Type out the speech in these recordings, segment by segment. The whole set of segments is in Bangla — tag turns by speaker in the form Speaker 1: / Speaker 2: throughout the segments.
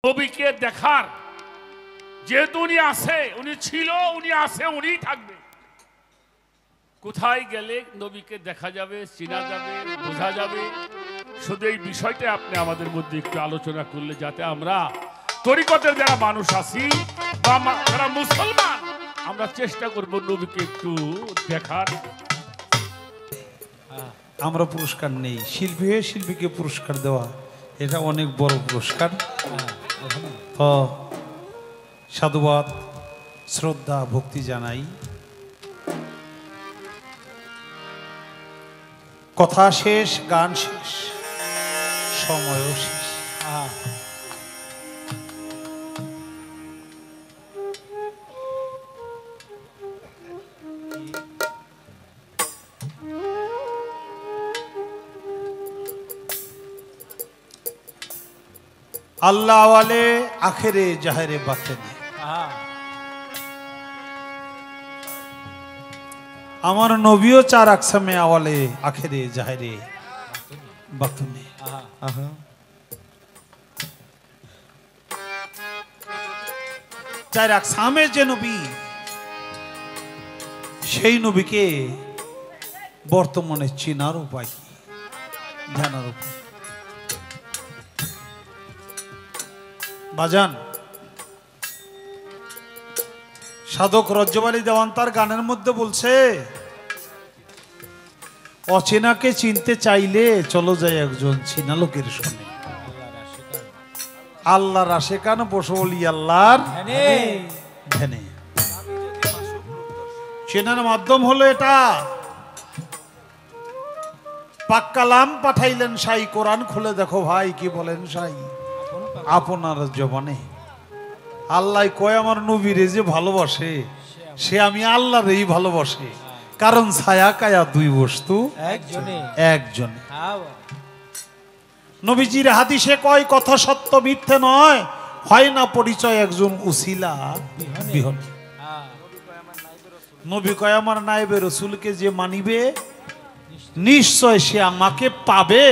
Speaker 1: নবীকে দেখার যেহেতু উনি আছে, উনি ছিল, উনি আছে, উনি থাকবে। কোথায় গেলে নবীকে দেখা যাবে, চেনা যাবে, বোঝা যাবে, শুধু এই বিষয়টা আপনি আমাদের মধ্যে একটু আলোচনা করলে, যাতে আমরা তরিকতের যারা মানুষ আছি বা যারা মুসলমান, আমরা চেষ্টা করব নবীকে একটু দেখার।
Speaker 2: আমরা পুরস্কার নেই, শিল্পী হয়ে শিল্পীকে পুরস্কার দেওয়া এটা অনেক বড় পুরস্কার। তো সাধুবাদ, শ্রদ্ধা, ভক্তি জানাই। কথা শেষ, গান শেষ, সময়ও শেষ। আল্লাহ ওয়ালে আখেরে জাহেরে বাতেনে, আমার নবীও চার আকসামে আওয়ালে আখেরে জাহেরে বাতেনে। চার আকসামে যে নবী, সেই নবীকে বর্তমানে চেনার উপায় কি, জানার উপায়? বাজান, সাধক রজ্জবালী দেওয়ান তার গানের মধ্যে বলছে, অচেনাকে চিনতে চাইলে চলো যায় একজন চিনা লোকের সঙ্গে। আল্লাহর আশেকান বসে বলি আল্লাহর ধ্যানে। চেনার মাধ্যম হলো এটা। পাক কালাম পাঠাইলেন সাই, কোরআন খুলে দেখো ভাই কি বলেন সাই আপনার জবানে। আল্লাহ কয় আমার নবীরে যে ভালোবাসে, সে আমি আল্লাহরেই ভালোবাসে, কারণ ছায়া কায়া দুই বস্তু একজনে। নবীজির হাদিসে কয় কথা সত্য মিথ্যে নয়, হয় না পরিচয় একজন উসিলা বিহনে। নবী কয় আমার নায়েবে রাসূলকে যে মানিবে, নিশ্চয় সে আমাকে পাবে,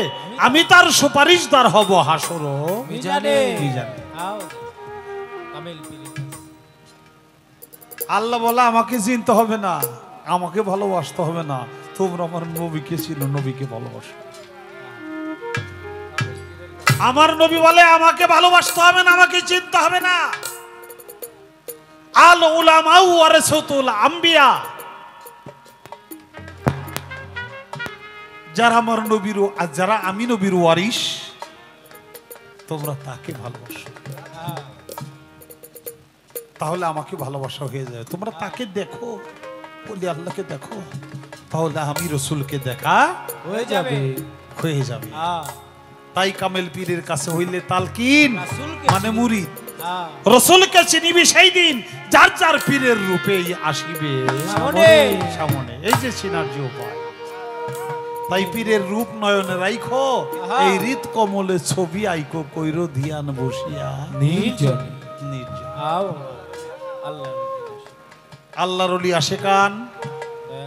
Speaker 2: আমি তার সুপারিশদার হব হাসর মিজানে। আল্লাহ বলে আমাকে চিনতে হবে না, আমাকে ভালোবাসতে হবে না, তোমরা আমার নবীকে চিনো, নবীকে ভালোবাসো। আমার নবী বলে আমাকে ভালোবাসতে হবে না, আমাকে চিনতে হবে না। আল উলামা ওয়ারাসাতুল আম্বিয়া, যারা আমার নবীর, যারা আমি নবীর ওয়ারিস, তোমরা তাকে ভালোবাসো, তাহলে আমাকে ভালোবাসা হয়ে যাবে। তোমরা তাকে দেখো, বলি আল্লাহকে দেখো, তাহলে আমি রসুলকে দেখা হয়ে যাবে, হয়ে যাবে। তাই কামেল পীরের কাছে হইলে তালকিন মানে মুরিদ, রসুলকে চিনিবি সেই দিন যার যার পীরের রূপেই আসিবে সামনে। এই যে চিনার যে উপায়। তাই পীরের রূপ নয়নে রাইখো, এই হৃদ কমলে ছবি আইকো কইরো ধ্যান বসিয়া নির্জনে নির্জনে। আল্লাহর ওলি আশেকান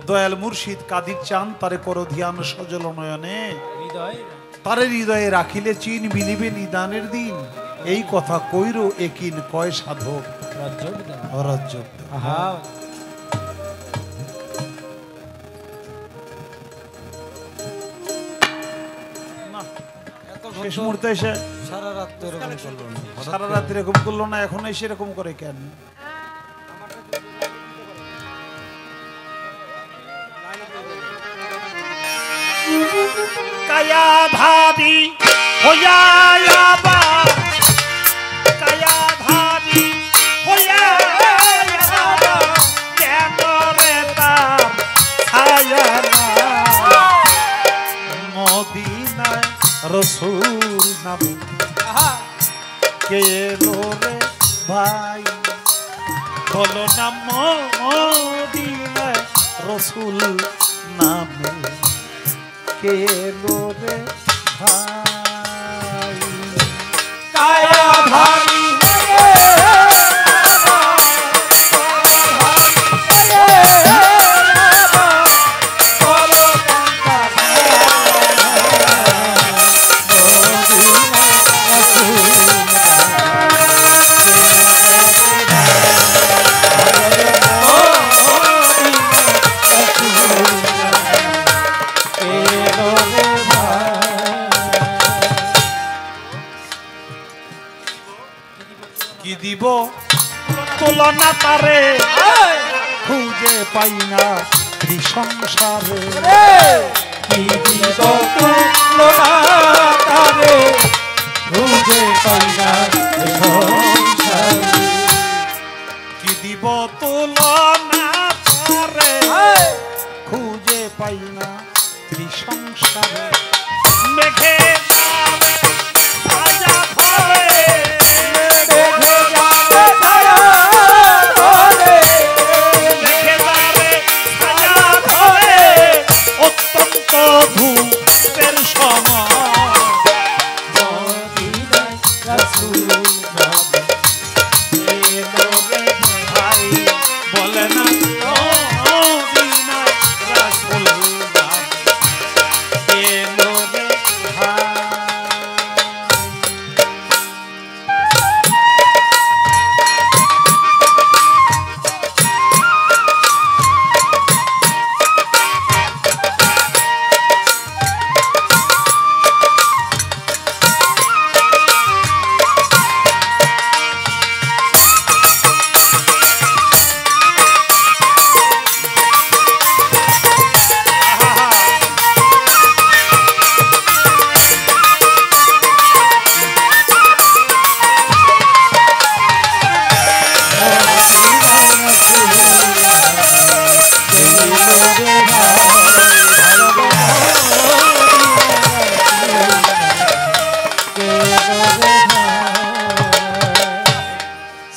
Speaker 2: দয়াল মুর্শিদ কাদির চান, তারে করো ধ্যান সজল নয়নে, তারে হৃদয়ে রাখিলে চিন বিলিবে নিদানের দিন। এই কথা কইরো একিন কয় সাধক রাজ্য। শেষ মুহূর্তে এসে সারা রাত এরকম করলো না, এখন এসে এরকম করে কেন? কায়া ভাবি হইয়া আবা, কায়া ভাবি হইয়া আবা, কেন রে তার ছায়া না মদিনায় রসুল নামে কে এলো রে ভাই, বলো না মদিনায় রসুল নামে কে এলো রে ভাই। কায়া ভাবি কি দিব তুলনা তারে খুঁজে পাই না ত্রিসংসারে
Speaker 3: কি দিব তুলনা তারে খুঁজে পাই না সংসারে
Speaker 2: কি দিব তুলনা তারে খুঁজে পাই না ত্রিসংসারে মেঘে যাবে সাজা ধরে
Speaker 3: দেখে যাবে ছায়া ধরে
Speaker 2: মেঘে যাবে সাজা ধরে অত্যন্ত ধূপের সময়
Speaker 3: মদিনায় রাসূল যাবে
Speaker 2: এলো রে ভাই বলে না মদিনায় রাসূল যাবে এলো রে ভাই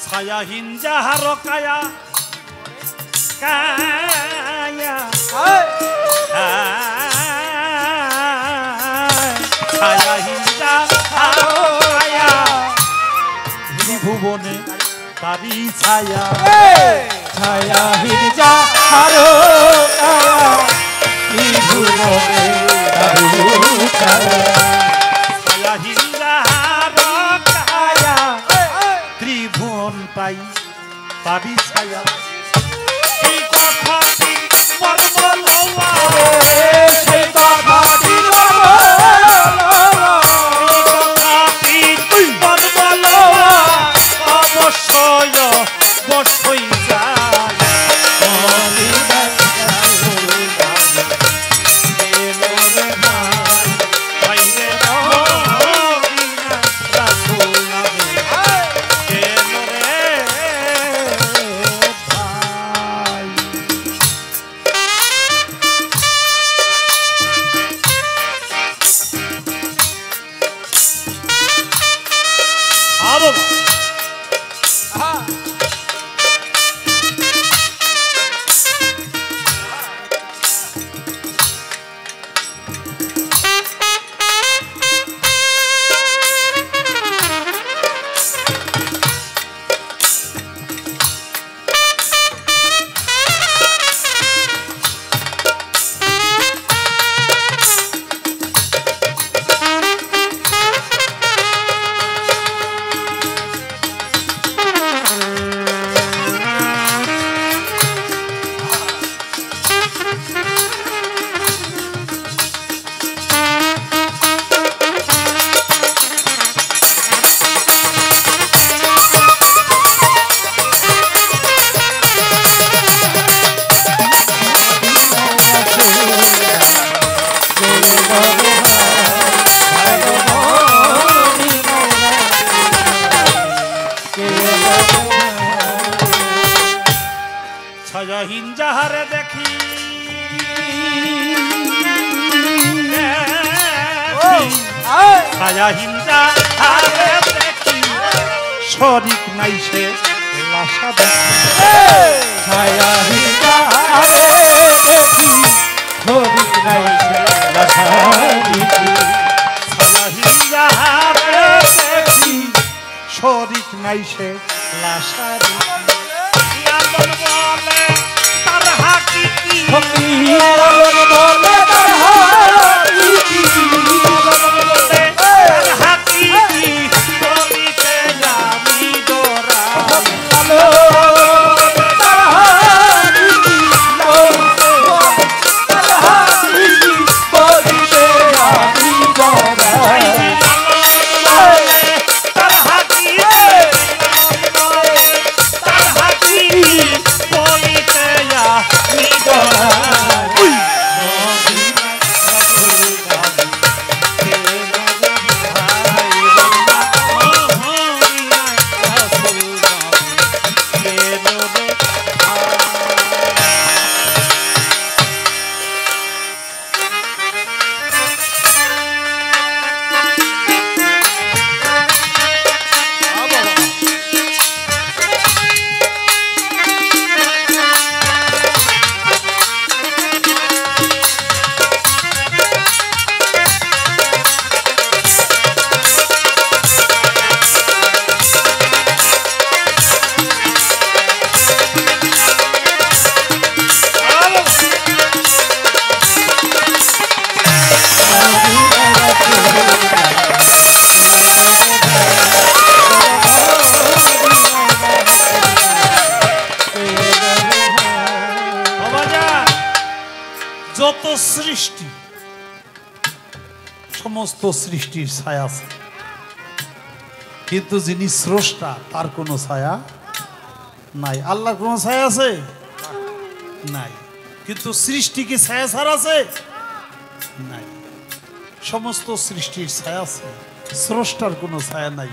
Speaker 2: ছায়াহীন যাহার কায়া কায়া ছায়াহীন যাহার কায়া ত্রিভুবনে তারি ছায়া
Speaker 3: ছায়াহীন যাহারো কায়া ত্রিভুবনে তারু ছায়া
Speaker 2: ছায়াহীন যাহার কায়া ত্রিভুবন তাই তারি ছায়া এই কথাটি মর্ম লওয়া
Speaker 3: সেই কথাটি
Speaker 2: অবশ্যই অবশ্যই যায়
Speaker 3: মদিনায় রাসূল যাবে
Speaker 2: এলো রে ভাই, ভাই রে মদিনায় রাসূল যাবে। এলো রে ভাই। আরো ছায়াহীন যাহারে দেখি ছায়াহীন যাহারে দেখি শরিক নাই সে লাশা দেখি
Speaker 3: ছায়াহীন যাহারে দেখি শরিক নাই সে লাশা দেখি
Speaker 2: ছায়াহীন যাহারে দেখি শরিক নাই সে লাশা দেখি আলম বলে তার হাকিকি
Speaker 3: আলম বলে তার হাকিকি
Speaker 2: তার হাকিকি বলিতে আমি ডোরা
Speaker 3: তার হাকিকি বলিতে আমি ডরাই
Speaker 2: তার হাকিকি সমস্ত সৃষ্টির ছায়া আছে, কিন্তু যিনি স্রষ্টা তার কোনো ছায়া নাই। আল্লাহর কোনো ছায়া আছে? নাই। কিন্তু সৃষ্টি কি ছায়া ছাড়া আছে? নাই। সমস্ত সৃষ্টির ছায়া আছে, স্রষ্টার কোনো ছায়া নাই।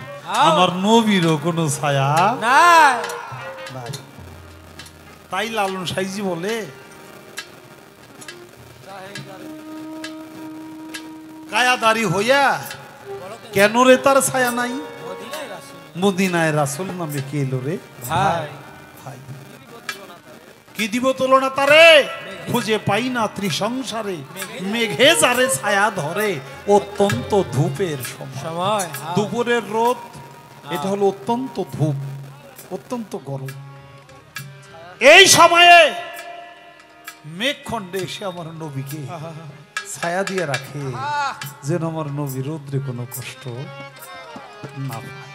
Speaker 2: আমার নবীরও কোনো ছায়া নাই। তাই লালন সাইজি বলে, কায়াদারি হইয়া কেন রে তার ছায়া নাই? মদিনায় রাসূল নামে কে এলো রে ভাই? ভাই কি দিব তুলনা তারে, খুঁজে পাই না ত্রিসংসারে, মেঘে যারে ছায়া ধরে, অত্যন্ত ধূপের সময়। দুপুরের রোদ, এটা হলো অত্যন্ত ধূপ, অত্যন্ত গরম। এই সময়ে মেঘখণ্ডে এসে আমার নবীকে ছায়া দিয়ে রাখে, যেন আমার নবী রোদ্রে কোনো কষ্ট না পায়।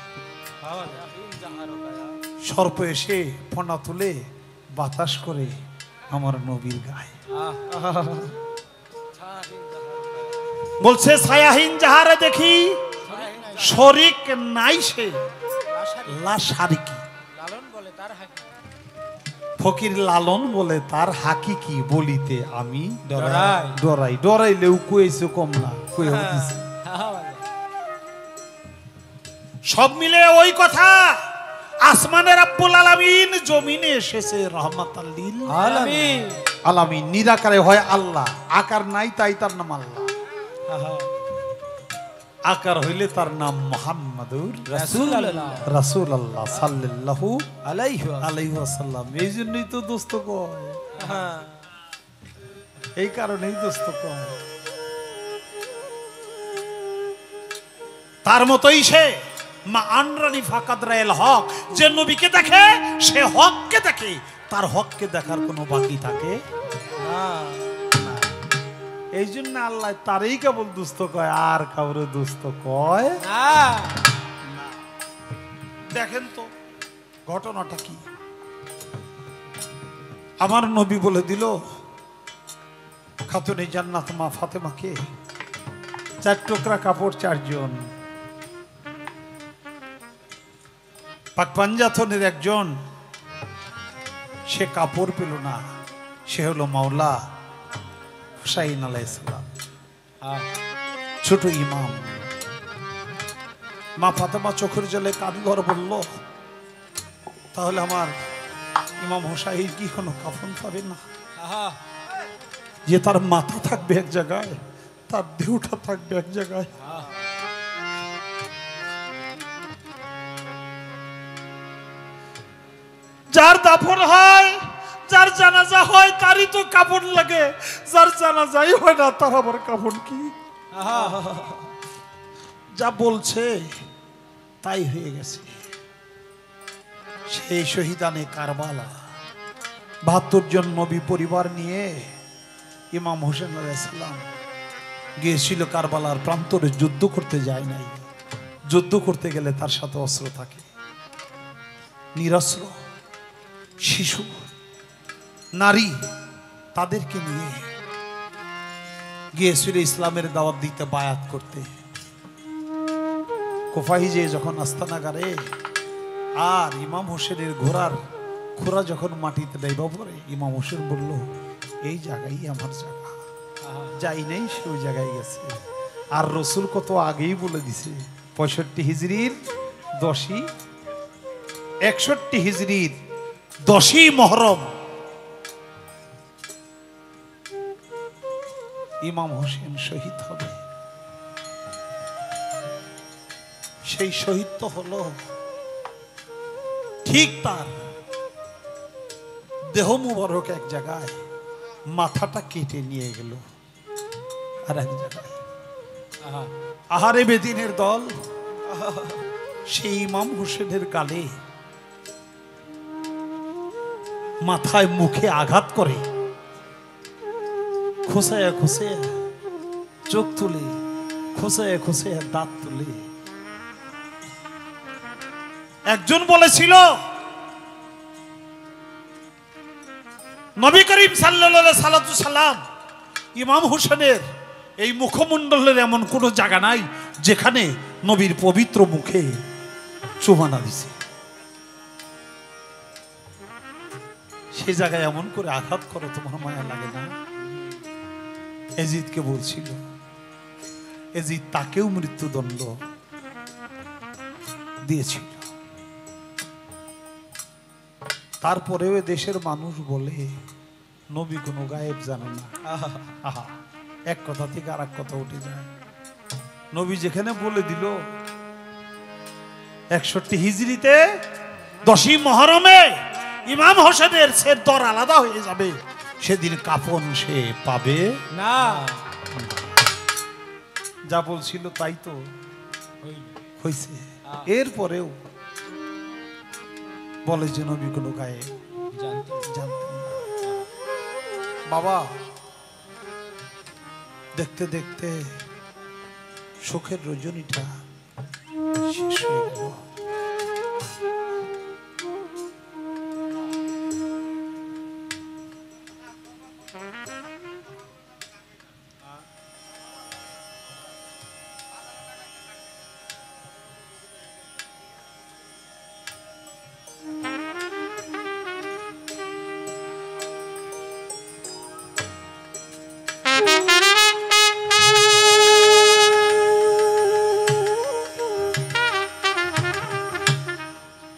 Speaker 2: সর্প এসে ফনা তুলে বাতাস করে আমার নবীর গায়ে, বলছে ছায়াহীন যাহারে দেখি, শরিক নাই সে লাশারিকি। ফকির লালন বলে তার হাকিকি, বলিতে আমি ডরাই। ডরাইলেও কইছে কম না, সব মিলে ওই কথা। আসমানের রব্বুল আলামিন, জমিনে এসেছে রহমাতাল লিল আলামিন। নিরাকারে হয় আল্লাহ, আকার নাই তাই তার নাম আল্লাহ। আকার হইলে তার নাম মুহাম্মাদুর রাসূলুল্লাহ সাল্লাল্লাহু আলাইহি ওয়াসাল্লাম। এই জন্যই তো দোস্ত কয়, এই কারণেই দোস্ত কয়। তার মতোই সে মা আনরানি ফাকাদ রাইল হক, যে নবীকে দেখে সে হককে দেখে, তার হককে দেখার কোনো বাকি থাকে না। এই জন্য আল্লাহ তারই কেবল দুস্থ কয়, আর কাউরে দুস্থ কয় না। দেখেন তো ঘটনাটা কি। আমার নবী বলে দিল খাতুনে জান্নাত মা ফাতেমাকে 4 টুকরা কাপড় 4 জন। পাক পাঞ্জাতনের একজন সে কাপড় পেল না, সে হলো মাওলা হুসাইন আলাইহিস সালাম, ছোট ইমাম। মা ফাতেমা চোখের জলে কাঁদল আর বলল, তাহলে আমার ইমাম হুসাইন কি কোনো কাফন পাবে না? যে তার মাথা থাকবে এক জায়গায়, তার দেহটা থাকবে এক জায়গায়। যার দাফন হয়, যার জানাজা হয়, তারই তো কাফন লাগে। যার জানাজাই হয় না, তার আবার কাফন কি? যা বলছে তাই হয়ে গেছে। সেই শহীদানে কারবালা 72 জন নবী পরিবার নিয়ে ইমাম হোসেন আলাইহিস সালাম গিয়েছিল কারবালার প্রান্তরে। যুদ্ধ করতে যায় নাই। যুদ্ধ করতে গেলে তার সাথে অস্ত্র থাকে। নিরস্ত্র শিশু, নারী, তাদেরকে নিয়ে গিয়েছিল ইসলামের দাওয়াত দিতে, বায়াত করতে। কোফাই যে যখন আস্তানাগারে আর ইমাম হোসেনের ঘোড়ার খোরা যখন মাটিতে ডাইবা পড়ে, ইমাম হোসেন বলল, এই জায়গায় আমার জায়গা। যাই নেই, সে ওই জায়গায় গেছে। আর রসুল কত আগেই বলে দিছে, 65 হিজরির 10ই, 61 হিজরির 10ই মহরম ইমাম হোসেন শহীদ হবে। সেই শহীদ তো হলো, ঠিক তার দেহ মুবারক এক জায়গায়, মাথাটা কেটে নিয়ে গেল আর এক জায়গায়। আহারে বেদিনের দল, সেই ইমাম হোসেনের গালে মাথায় মুখে আঘাত করে, খোসায়া খোসায়া চোখ তুলে, খোসায়া খোসায়া দাঁত তুলে। একজন বলেছিল, নবী করিম সাল্লাল্লাহু আলাইহি সাল্লাম ইমাম হোসেনের এই মুখমণ্ডলের এমন কোনো জায়গা নাই যেখানে নবীর পবিত্র মুখে চুমা না দিছে। সে জায়গায় এমন করে আঘাত করো, তোমার মায়া লাগে না? এজিদকে বলছিল, এজিদ তাকেও মৃত্যুদণ্ড দিয়েছিল। তারপরেও দেশের মানুষ বলে নবী কোনো গায়েব জানে না। আহা, এক কথা থেকে আর এক কথা উঠে যায়। নবী যেখানে বলে দিল 61 হিজরিতে 10ই মুহররমে ইমাম হোসেনের সের দর আলাদা হয়ে যাবে, সেদিন কাফন সে পাবে
Speaker 3: না।
Speaker 2: যা বলছিল তাই তো হয়েছে। এরপরেও বলে যে নবী কোনো গায়েব জানতেন না। বাবা, দেখতে দেখতে সুখের রজনীটা শেষ হয়ে গেল।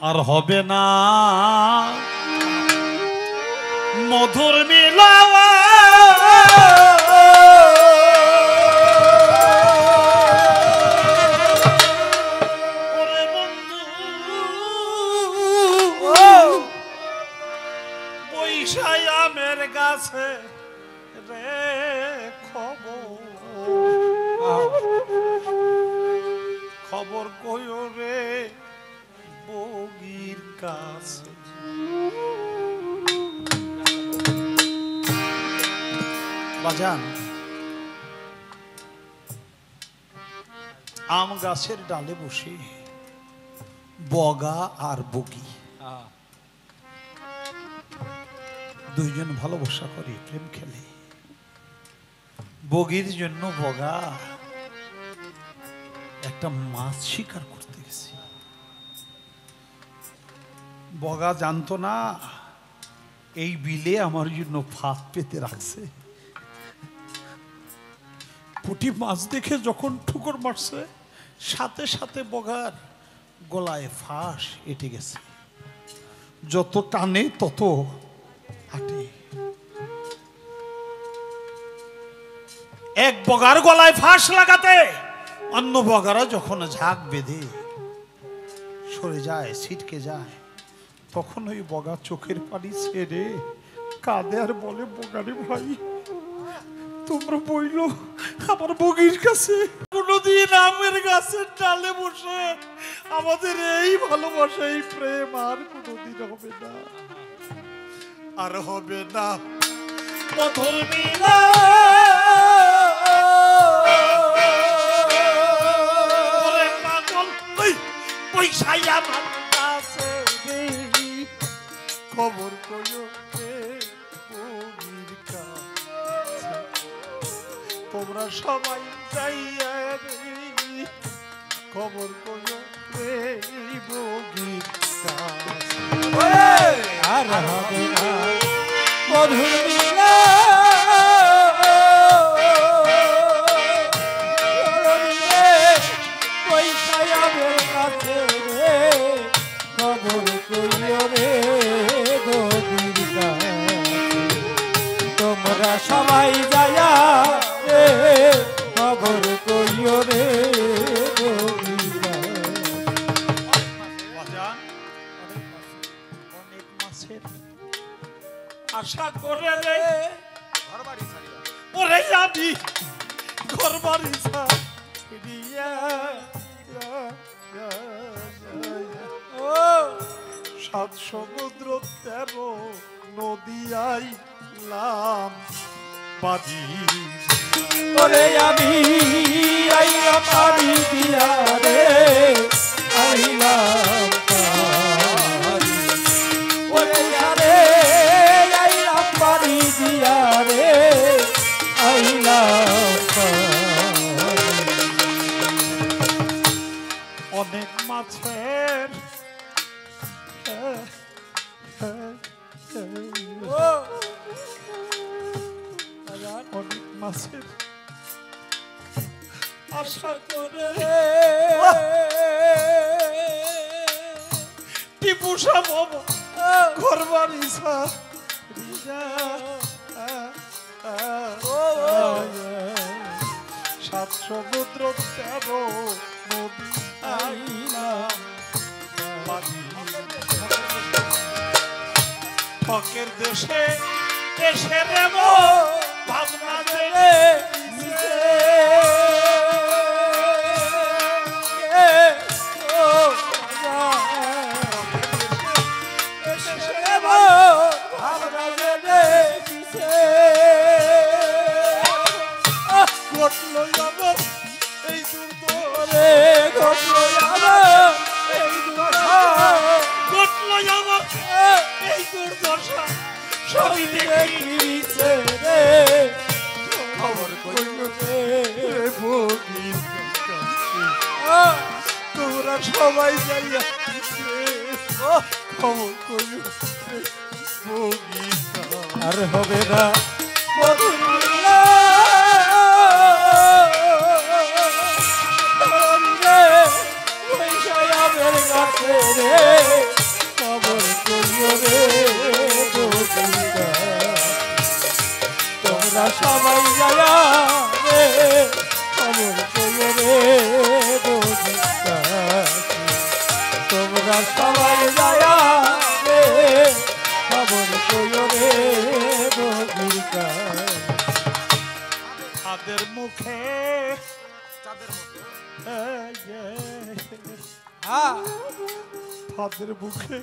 Speaker 2: আর হবে না মধুর মিলাওয়া, ওরে বন্ধু বৈশাই আমের গাছে রে খবর কইও রে বগির কাছে। বাজান, আম গাছের ডালে বসে বগা আর বগি দুইজন ভালোবাসা করে, প্রেম খেলে। বগির জন্য বগা একটা মাছ শিকার করতে গেছে। বগা জানতো না এই বিলে আমার জন্য ফাঁদ পেতে রাখছে। পুঁটি মাছ দেখে যখন ঠুকর মারছে, সাথে সাথে বগার গলায় ফাঁস এঁটে গেছে। যত টানে তত হাঁটে। এক বগার গলায় ফাঁস লাগাতে অন্য বগারা যখন ঝাঁক বেঁধে সরে যায়, ছিটকে যায়, তখন ওই বগা চোখের পানি ছেড়ে কাঁদে আর বলে, বগারে ভাই, তোমরা বইল আমার বগির কাছে। কোনদিন আমের গাছের ডালে বসে আমাদের এই ভালোবাসা, এই প্রেম আর কোনদিন হবে না, আর হবে না মধুর মিলা। ওরে পাগল পয়সাই আমার কাছে খবর কইও রে বগির কাছে। তোমরা সবাই যাইয়া রে খবর কইও রে বগির কাছে।
Speaker 3: আর হবে না মধুর মিলা, পয়সায় আমার কাছে রে খবর কইও রে বগির কাছে। তোমরা সবাই যায়া রে খবর কইও রে বগির কাছে।
Speaker 2: আশা করে রে ওরে যাবি ঘর বাড়ি ছাড়িয়া, ও 7 সমুদ্র 13 নদী আইলাম বাজি।
Speaker 3: ওরে আমি আইলাম পানি দিয়া রে, আইলাম পানি। ওরে আরে আইলাম পানি দিয়া রে, আইলাম পানি। আশা করে
Speaker 2: টিপু সাহেব ঘর বাড়ি সাত সমুদ্র 13 নদী
Speaker 3: আইলা
Speaker 2: ঠকের দেশে দেশে রে ভাবনা
Speaker 3: রে
Speaker 2: ঘটলো আমার এই দুর্দশা
Speaker 3: ঘটলো আমার এই দুর্দশা
Speaker 2: ঘটলো আমার এই দুর্দশা
Speaker 3: সবই দেখিছে রে খবর কইল রে
Speaker 2: ভোগীর তোরা সবাই যাইয়া খবর কইল ভোগীর
Speaker 3: আর হবে না মধুর মিলা রে ওই কাছে রে খবর কইও রে বন্ধুরা তোমরা সবাই যায়া রে খবর কইও রে বন্ধুরা তোমরা সবাই যায়া রে খবর কইও রে বন্ধুরা
Speaker 2: তাদের মুখে তাদের মুখে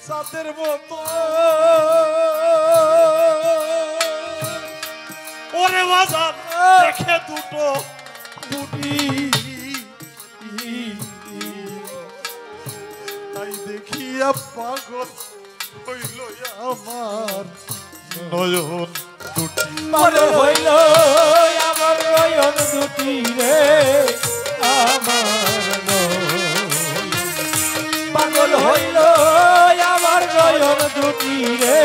Speaker 2: চাঁদের মতো ওরে বাজার দেখে দুটো বুটি তাই দেখিয়া পাগল হইল আমার নয়ন দুটি
Speaker 3: পাগল হইল আমার নয়ন দুটি রে আমার পাগল হইল আমার নয়ন দুটি রে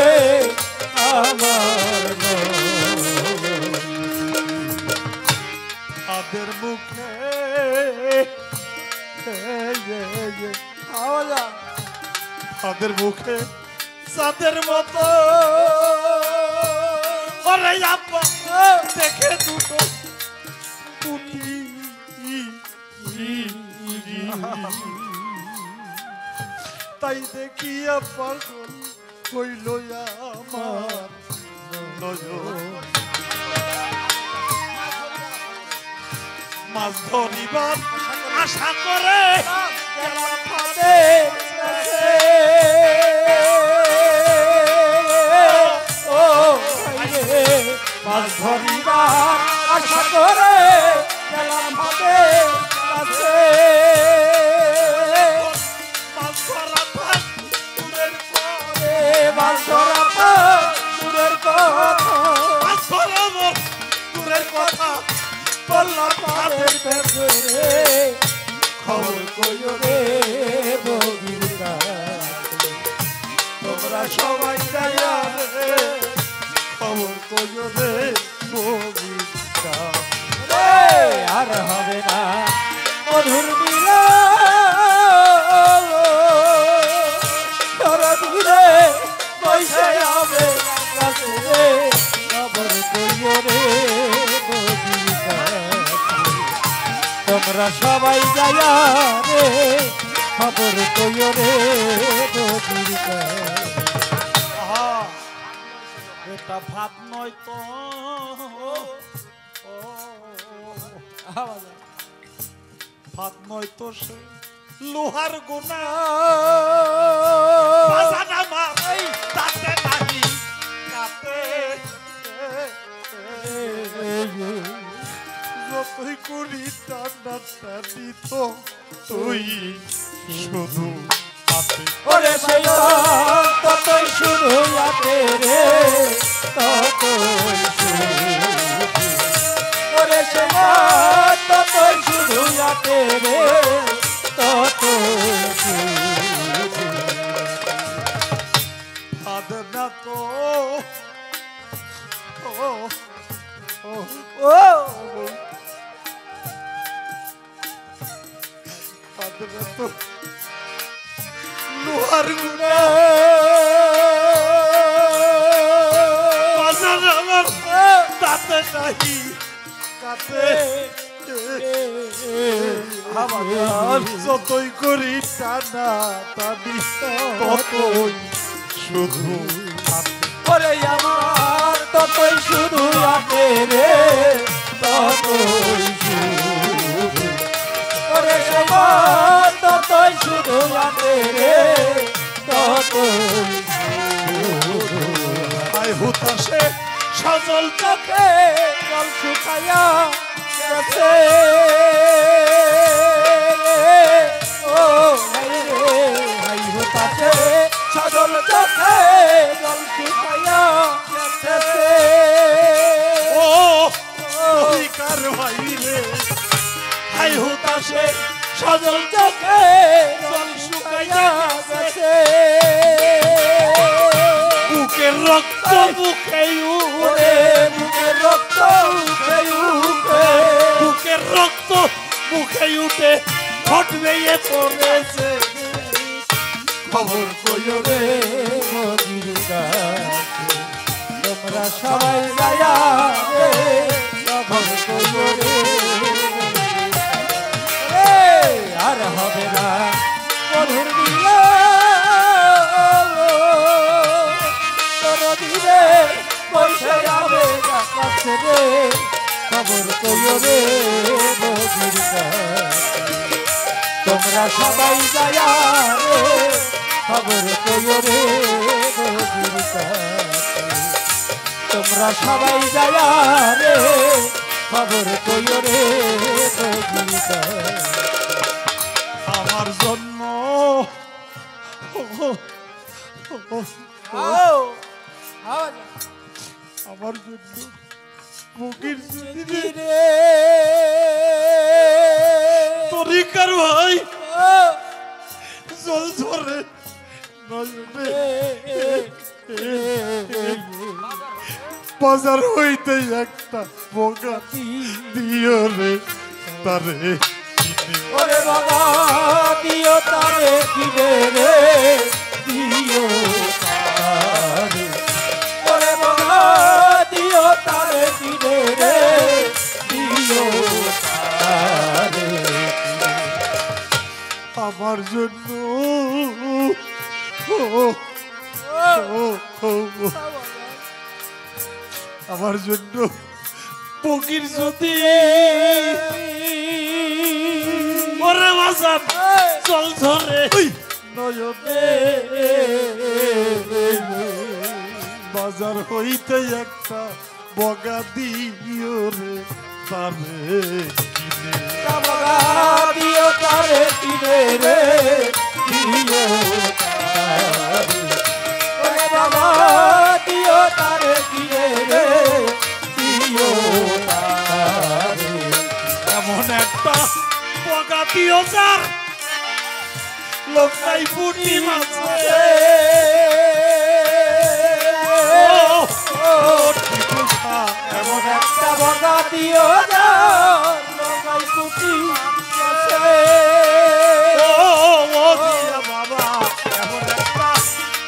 Speaker 3: আমার
Speaker 2: তাদের মুখে তাদের মুখে চাঁদের মতো ওরে আব্বা দেখে দুটো পুটি তাই দেখিয়া পাগল হইল আমার নয়ন মাছ ধরিবার আশা করে
Speaker 3: মাছ ধরিবার আশা করে গেলাম ভাবে কাছে
Speaker 2: মাছ ধরা থাক দূরের পরে
Speaker 3: মাছ ধরা থাক দূরের কথা
Speaker 2: মাছ ধরা মোর দূরের কথা বললাম
Speaker 3: পাদের ভেতরে খবর কইও রে বগিরা
Speaker 2: তোমরা সবাই যাইয়া রে খবর কইও রে বগিরা
Speaker 3: রে আর হবে না মধুর মিলা শরৎ ঘিরে বৈশে হবে কাছে রে খবর কইও রে বগিরা তোমরা সবাই যায়া রে খবর কইও রে বগিরা
Speaker 2: এটা ভাত নয় তো ভাত নয় তো সে লোহার গোনা বাজান আমার তাতে নাহি কাতে যতই করি টানা টানি তো তুই শুধু হাতে
Speaker 3: ওরে শৈতান ততই শুরু আতে রে ততই শুরু ওরে শৈতান ততই শুরু আতে রে ততই শুরু
Speaker 2: ভাত না তো ও
Speaker 3: ও
Speaker 2: নাহি কাটে আমার যতই করি টানা টানি ততই শুধু
Speaker 3: ওরে আমার ততই শুধু আটে রে ততই শুধু ওরে আমার ততই শুধু আটে রে ততই
Speaker 2: আয় হুতাশে সজল
Speaker 3: চোখে জল শুকাইয়া গেছে ও হাই রে হাই হতাছে সজল চোখে জল শুকাইয়া গেছে
Speaker 2: ও কার ভাই রে হাই হুতাশে
Speaker 3: সজল চোখে জল শুকাইয়া গেছে
Speaker 2: বুকের রক্ত মুখে
Speaker 3: ওরে বুকের রক্ত উঠে উঠে
Speaker 2: বুকের রক্ত মুখে উঠে ঠোঁট বেয়ে পড়েছে
Speaker 3: খবর কইও রে মদির কাছে তোমরা সবাই যায়া রে খবর কইও রে আর হবে না মধুর দিলা তোর দিলে পয়সা যাবে কাছে রে খবর কইও রে মদির কাছে তোমরা সবাই যায়া রে খবর কইও রে মদির কাছে তোমরা সবাই যায়া রে খবর কইও রে মদির কাছে
Speaker 2: আমার জন্ম আমার জন্য বুকের যদি
Speaker 3: রে
Speaker 2: তরিকার ভাই জল ধরে নজরে বাজার হইতে একটা বোকা দিও রে তারে
Speaker 3: ওরে বাবা দিও তারে কিনে রে দিও তারে ওরে বাবা দিও তারে কিনে রে দিও তারে
Speaker 2: আমার জন্য আমার জন্য পকির যদি মরে বাজার জল ধরে নয়নে বাজার হইতে একটা বগা দিও রে তারে কিনে
Speaker 3: বাবা দিও তারে কিনে রে দিও তারে ওরে বাবা দিও তারে কিনে রে দিও তারে
Speaker 2: এমন একটা বগা দিও যার লোকাই পুটি মাছে
Speaker 3: এমন একটা বগা দিও যাই কুটি
Speaker 2: বাবা এমন একটা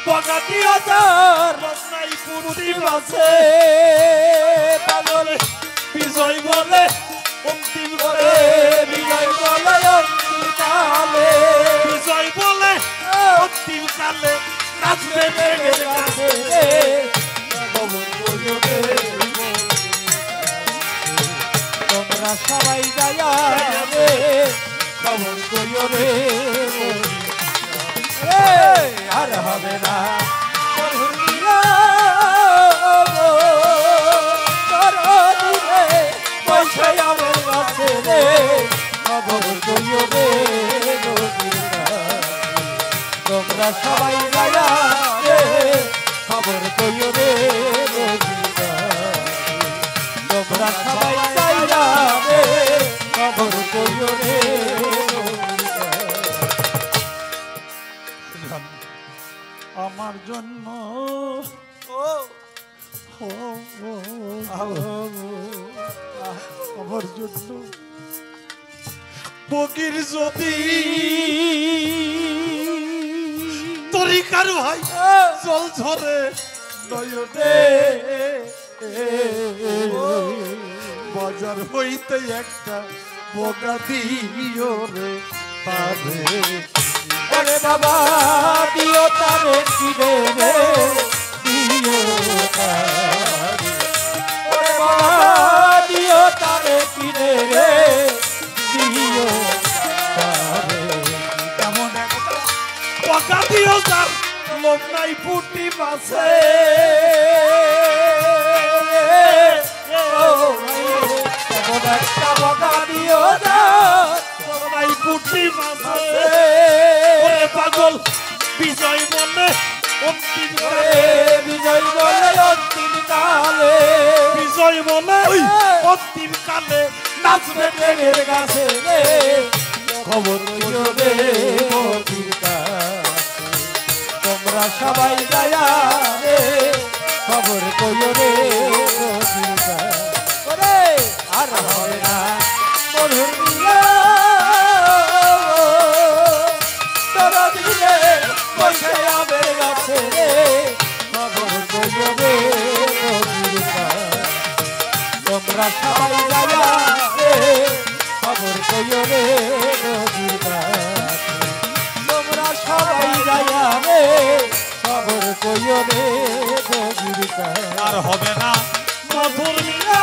Speaker 2: বগা দিও লোকাই পুটি মাছে
Speaker 3: পাগল
Speaker 2: বিজয় বলে অন্তিম
Speaker 3: করে বিজয় বলে অন্তিম কালে
Speaker 2: বিজয় বলে অন্তিম কালে নাচবে বেগের কাছে
Speaker 3: তোমরা সবাই যায়া রে খবর কইও রে আর হবে না পয়সা আমার কাছে রে খবর কইও রে তোমরা সবাই যায়া রে খবর কইও রে তোমরা সবাই যায়া রে খবর কইও রে
Speaker 2: আমার জন্য আমার জন্য বগির যদি তরিকার ভাই জল ঝরে নয়নে বাজার হইতে একটা বোকা দিও রে তারে
Speaker 3: ওরে বাবা দিও তারে কিরে রে দিও তারে ওরে বাবা দিও তারে কিরে রে দিও তারে
Speaker 2: কেমন একটা বোকা দিও তার লোক নাই পুটি মাছে
Speaker 3: এমন একটা বকা দিও না
Speaker 2: লোক নাই পুটি মাছে ওরে পাগল বিজয় মনে অন্তিম কালে
Speaker 3: বিজয় বলে অন্তিম কালে
Speaker 2: বিজয় মনে অন্তিম কালে
Speaker 3: নাচবে প্রেমের গাছে রে খবর কইও রে মোদির কাছে তোমরা সবাই যায়া রে খবর কইও রে মোদির কাছে ওরে আর হবে না মধুর মিলা তোরা দিলে পয়সা আবের গাছে রে খবর কইও রে মোদির কাছে তোমরা সবাই যায়া রে খবর কইও রে নদীর কাছে তোমরা সবাই যায়া রে খবর কইও রে নদীর কাছে
Speaker 2: আর হবে না মধুর মিলা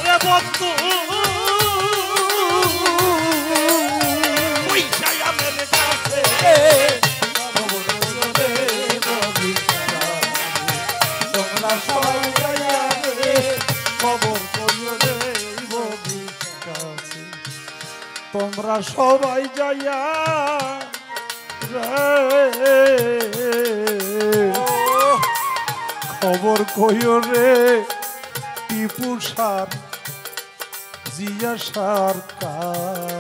Speaker 2: রে বন্ধু পয়সা আমের কাছে
Speaker 3: খবর কইও রে নদীর কাছে তোমরা সবাই যায়া রে খবর কইও রে নদীর কাছে
Speaker 2: তোমরা সবাই যাইয়া খবর কইও রে টিপু সার জিয়া সরকার